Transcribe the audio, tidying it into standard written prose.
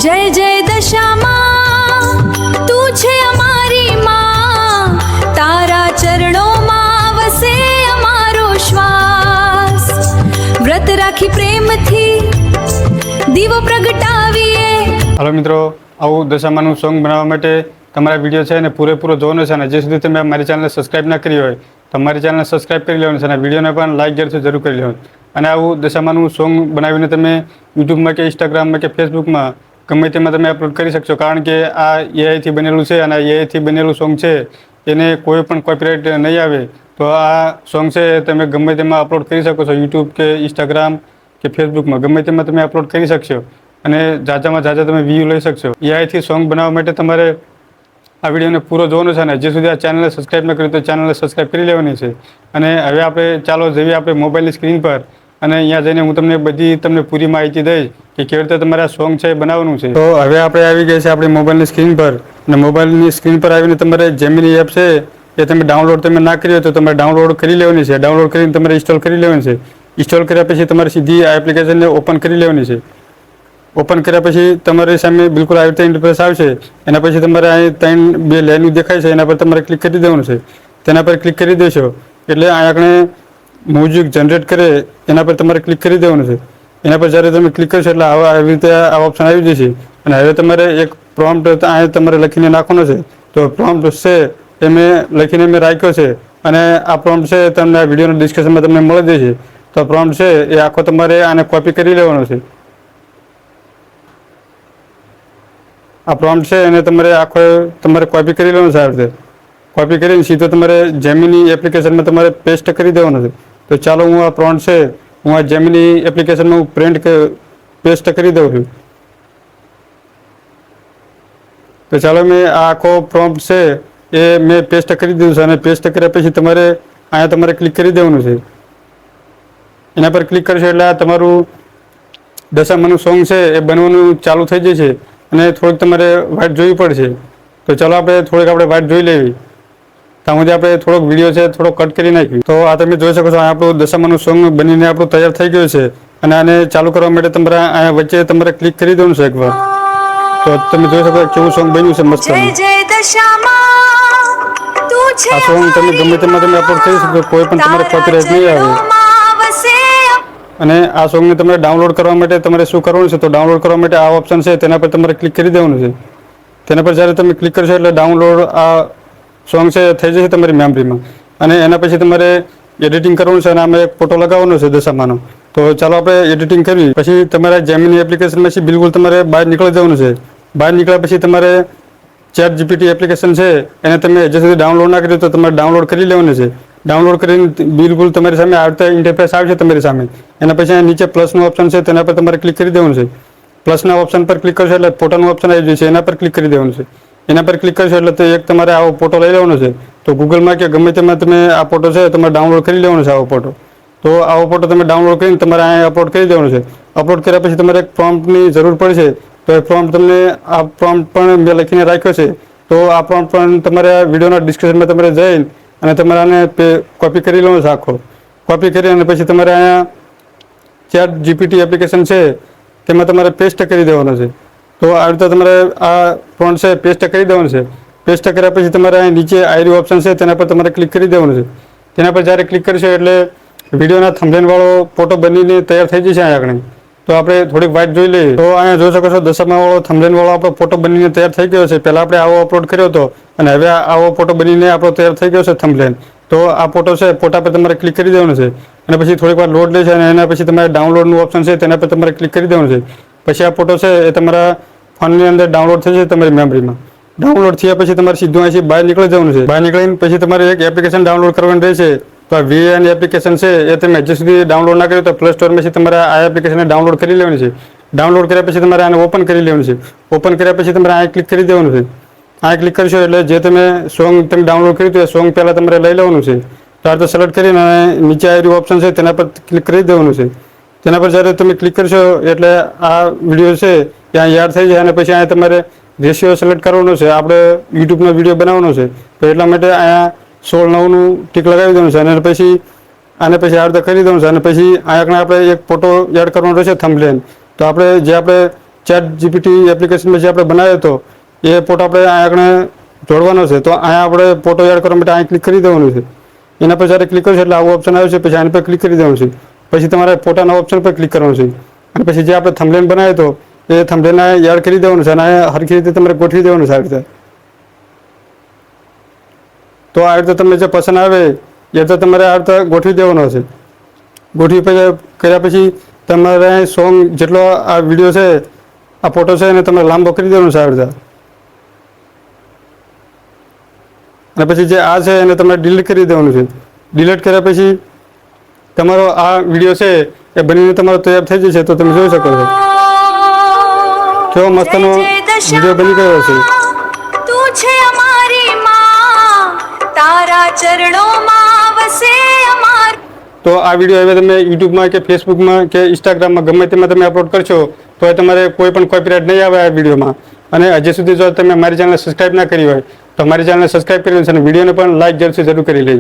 जय जय दशा माँ तू छे अमारी माँ, तारा चरणों माँ वसे अमारो श्वास। व्रत राखी प्रेम थी दीवो प्रगटावीए। हेलो मित्रों, આવું દશામાનું સોંગ બનાવવા માટે તમારા વિડીયો છે અને પૂરેપૂરો જોવાનો છે અને જે સુધી તમે મારી ચેનલને સબસ્ક્રાઇબ ના કરી હોય તો મારી ચેનલને સબસ્ક્રાઇબ કરી લેવાનું છે અને વિડીયોને પણ લાઇક જરૂર કરી લેવાનું। અને આવું દશામાનું સોંગ બનાવીને તમે યુટ્યુબમાં કે ઇન્સ્ટાગ્રામમાં કે ફેસબુકમાં ગમે તેમાં તમે અપલોડ કરી શકશો, કારણ કે આ એઆઈથી બનેલું છે અને આ એઆઈથી બનેલું સોંગ છે એને કોઈ પણ કોપીરાઇટ નહીં આવે। તો આ સોંગ છે તમે ગમે તેમાં અપલોડ કરી શકો છો, યુટ્યુબ કે ઇન્સ્ટાગ્રામ કે ફેસબુકમાં ગમે તેમાં તમે અપલોડ કરી શકશો અને ઝાઝામાં ઝાઝા તમે વ્યૂ લઈ શકશો। એઆઈથી સોંગ બનાવવા માટે તમારે આ વિડીયોને પૂરો જોવાનો છે અને જે સુધી આ ચેનલને સબસ્ક્રાઇબ ન કર્યું તો ચેનલને સબસ્ક્રાઇબ કરી લેવાની છે। અને હવે આપણે ચાલો જઈએ આપણે મોબાઈલની સ્ક્રીન પર અને અહીંયા જઈને હું તમને પૂરી માહિતી દઈશ કે કેવી રીતે તમારે આ સોંગ છે બનાવવાનું છે। તો હવે આપણે આવી ગયા છે આપણી મોબાઈલની સ્ક્રીન પર અને મોબાઈલની સ્ક્રીન પર આવીને તમારે જેમિની એપ છે એ તમે ડાઉનલોડ તમે ના કરી હોય તો તમારે ડાઉનલોડ કરી લેવાની છે। ડાઉનલોડ કરીને તમારે ઇન્સ્ટોલ કરી લેવાની છે। ઇન્સ્ટોલ કર્યા પછી તમારે સીધી આ એપ્લિકેશનને ઓપન કરી લેવાની છે। ઓપન કર્યા પછી તમારી સામે બિલકુલ આવી રીતે ઇન્ટરફેસ આવશે। એના પછી તમારે અહીં બે લાઈન દેખાય છે એના પર તમારે ક્લિક કરી દેવાનું છે। તેના પર ક્લિક કરી દેશો એટલે અહીં આપણે મ્યુઝિક જનરેટ કરે એના પર તમારે ક્લિક કરી દેવાનું છે। એના પર જ્યારે તમે ક્લિક કરશો એટલે આવી રીતે આ ઓપ્શન આવી જશે અને હવે તમારે એક પ્રોમ્પ્ટ અહીં તમારે લખીને નાખવાનો છે। તો પ્રોમ્પ્ટ છે એ મેં લખીને રાખ્યો છે અને આ પ્રોમ્પ્ટ છે તમને આ વિડીયોના ડિસ્કશનમાં તમને મળી જશે। તો પ્રોમ્પ્ટ છે એ આખો તમારે આને કોપી કરી લેવાનો છે। આ પ્રોમ્પ્ટ છે એને તમારે કોપી કરી લેવાનું છે। આ રીતે કોપી કરીને સીધો તમારે જેમિની એપ્લિકેશનમાં તમારે પેસ્ટ કરી દેવાનું છે। તો ચાલો હું આ પ્રોમ્પ્ટ છે હું આ જેમિની એપ્લિકેશનમાં હું પેસ્ટ કરી દઉં છું। તો ચાલો મેં આ આખો પ્રોમ્પ્ટ છે એ મેં પેસ્ટ કરી દીધું છે અને પેસ્ટ કર્યા પછી અહીંયા તમારે ક્લિક કરી દેવાનું છે। એના પર ક્લિક કરશો એટલે આ તમારું દશામાનું સોંગ છે એ બનવાનું ચાલુ થઈ જશે અને થોડીક તમારે વાઇટ જોવી પડશે। તો ચાલો આપણે વાઇટ જોઈ લેવી। ત્યાં સુધી આપણે થોડોક વિડીયો છે થોડો કટ કરી નાખ્યું। તો આ તમે જોઈ શકો છો આપણું દશામાનું સોંગ બનીને આપણું તૈયાર થઈ ગયું છે અને આને ચાલુ કરવા માટે તમારે અહીંયા વચ્ચે તમારે ક્લિક કરી દેવાનું છે એકવાર। તો તમે જોઈ શકો કેવું સોંગ બન્યું છે મસ્ત। આ સોંગ તમે ગમે તેમાં તમે અપલોડ કરી શકો, કોઈ પણ તમારે કોપીરાઇટ નહીં આવે। અને આ સોંગને તમારે ડાઉનલોડ કરવા માટે તમારે શું કરવાનું છે તો ડાઉનલોડ કરવા માટે આ ઓપ્શન છે તેના પર તમારે ક્લિક કરી દેવાનું છે। તેના પર જ્યારે તમે ક્લિક કરશો એટલે ડાઉનલોડ આ સોંગ છે થઈ જશે તમારી મેમરીમાં અને એના પછી તમારે એડિટિંગ કરવાનું છે અને આમાં એક ફોટો લગાવવાનો છે દશામાનો। તો ચાલો આપણે એડિટિંગ કરવી। પછી તમારે જેમિની એપ્લિકેશનમાંથી બિલકુલ તમારે બહાર નીકળી જવાનું છે। બહાર નીકળ્યા પછી તમારે ChatGPT એપ્લિકેશન છે એને તમે હજી સુધી ડાઉનલોડ ના કર્યું તો તમારે ડાઉનલોડ કરી લેવાનું છે। ડાઉનલોડ કરીને બિલકુલ તમારી સામે આવતા ઇન્ટરફેસ આવશે તમારી સામે। એના પછી નીચે પ્લસનું ઓપ્શન છે તેના પર તમારે ક્લિક કરી દેવાનું છે। પ્લસના ઓપ્શન પર ક્લિક કરશો એટલે ફોટોનું ઓપ્શન આવી જશે, એના પર ક્લિક કરી દેવાનું છે। એના પર ક્લિક કરશો એટલે એક તમારે આવો ફોટો લઈ લેવાનો છે। તો ગૂગલમાં કે ગમે તેમાં તમે આ ફોટો છે તમારે ડાઉનલોડ કરી લેવાનો છે આવો ફોટો। તો આવો ફોટો તમે ડાઉનલોડ કરીને તમારે અહીંયા અપલોડ કરી દેવાનો છે। અપલોડ કર્યા પછી તમારે એક પ્રોમ્પ્ટની જરૂર પડશે। તો એ પ્રોમ્પ્ટ તમને આ પ્રોમ્પ્ટ પણ મેં લખીને રાખ્યો છે। તો આ પ્રોમ્પ્ટ પણ તમારે વિડીયોના ડિસ્ક્રિપ્શનમાં તમારે જઈને અને તમારે આને કોપી કરી લેવાનો છે આખો। કોપી કરી અને પછી તમારે અહીંયા ChatGPT એપ્લિકેશન છે તેમાં તમારે પેસ્ટ કરી દેવાનો છે। તો આ રીતે તમારે આ પ્રોમ્પ્ટ છે પેસ્ટ કરી દેવાનું છે। પેસ્ટ કર્યા પછી તમારે અહીં નીચે આયરી ઓપ્શન છે તેના પર તમારે ક્લિક કરી દેવાનું છે। તેના પર જ્યારે ક્લિક કરશો એટલે વિડીયોના થંબનેલવાળો ફોટો બનીને તૈયાર થઈ જશે અહીંયા આગળ। તો આપણે થોડીક વાઇટ જોઈ લઈએ। તો અહીંયા જોઈ શકો છો દશામાવાળો થંબનેલવાળો આપણો ફોટો બનીને તૈયાર થઈ ગયો છે। પહેલાં આપણે આવો અપલોડ કર્યો હતો અને હવે આવો ફોટો બનીને આપણો તૈયાર થઈ ગયો છે થંબનેલ। તો આ ફોટો છે ફોટા પર તમારે ક્લિક કરી દેવાનું છે અને પછી થોડીક વાર લોડ લેશે અને એના પછી તમારે ડાઉનલોડનું ઓપ્શન છે તેના પર તમારે ક્લિક કરી દેવાનું છે। પછી આ ફોટો છે એ તમારા ફોનની અંદર ડાઉનલોડ થઈ જશે તમારી મેમરીમાં। ડાઉનલોડ થયા પછી તમારે સીધું અહીંથી બહાર નીકળી જવાનું છે। બહાર નીકળીને પછી તમારે એક એપ્લિકેશન ડાઉનલોડ કરવાની રહેશે। તો આ VN એપ્લિકેશન છે એ તમે હજી સુધી ડાઉનલોડ ના કર્યું તો પ્લે સ્ટોરમાંથી તમારે આ એપ્લિકેશનને ડાઉનલોડ કરી લેવાની છે। ડાઉનલોડ કર્યા પછી તમારે આને ઓપન કરી લેવાનું છે। ઓપન કર્યા પછી તમારે અહીં ક્લિક કરી દેવાનું છે। અહીં ક્લિક કરશો એટલે જે તમે સોંગ તમે ડાઉનલોડ કર્યું હતું એ સોંગ પહેલાં તમારે લઈ લેવાનું છે। તો આ રીતે સિલેક્ટ કરીને અને નીચે આવેલું ઓપ્શન છે તેના પર ક્લિક કરી દેવાનું છે। તેના પર જ્યારે તમે ક્લિક કરશો એટલે આ વિડીયો છે ત્યાં યાદ થઈ જાય અને પછી અહીંયા તમારે રેશિયો સિલેક્ટ કરવાનો છે। આપણે યુટ્યુબનો વિડીયો બનાવવાનો છે તો એટલા માટે અહીંયા 16:9નું ટીક લગાવી દેવાનું છે અને પછી આને પછી આ રીતે કરી દેવાનું છે અને પછી અહીંયા આપણે એક ફોટો એડ કરવાનો રહેશે થંબનેલ। તો આપણે ચેટ જીપીટી એપ્લિકેશનમાં જે આપણે બનાવ્યો હતો એ ફોટો આપણે અહીંયા આગળ જોડવાનો છે. તો અહીંયા આપણે ફોટો એડ કરવા માટે અહીં ક્લિક કરી દેવાનું છે. એના પર જ્યારે ક્લિક કરશો એટલે આવું ઓપ્શન આવે છે. પછી આના પર ક્લિક કરી દેવાનું છે. પછી તમારે ફોટાના ઓપ્શન પર ક્લિક કરવાનું છે અને પછી જે આપણે થંબનેલ બનાવ્યો હતો એ થંબનેલને એડ કરી દેવાનું છે અને હરખી રીતે તમારે ગોઠવી દેવાનું છે આ રીતે. તો આ રીતે તમને જે પસંદ આવે એ તો તમારે આ રીતે ગોઠવી દેવાનો છે. ગોઠવી કર્યા પછી તમારે સોંગ જેટલો આ વિડીયો છે આ ફોટો છે એને તમારે લાંબો કરી દેવાનો છે આ રીતે. અને પછી જે આ છે એને તમારે ડિલીટ કરી દેવાનું છે. ડિલીટ કર્યા પછી તમારો આ વિડીયો છે એ બનીને તમારો તૈયાર થઈ જશે. તો તમે જોઈ શકો છો કેવો મસ્તનો વિડીયો બની ગયો છે. તું છે અમારી માં, તારા ચરણોમાં વસે અમાર. તો આ વિડીયો હવે તમે યુટ્યુબમાં કે ફેસબુકમાં કે ઇન્સ્ટાગ્રામમાં ગમે તેમાં તમે અપલોડ કરશો તો એ તમારે કોઈ પણ કોપીરાઇટ નહીં આવે આ વિડીયોમાં. અને હજી સુધી જો તમે મારી ચેનલ સબસ્ક્રાઇબ ના કરી હોય તો મારી ચેનલને સબસ્ક્રાઇબ કરી લેજો અને વિડીયોને પણ લાઈક જરૂર કરી લેજો.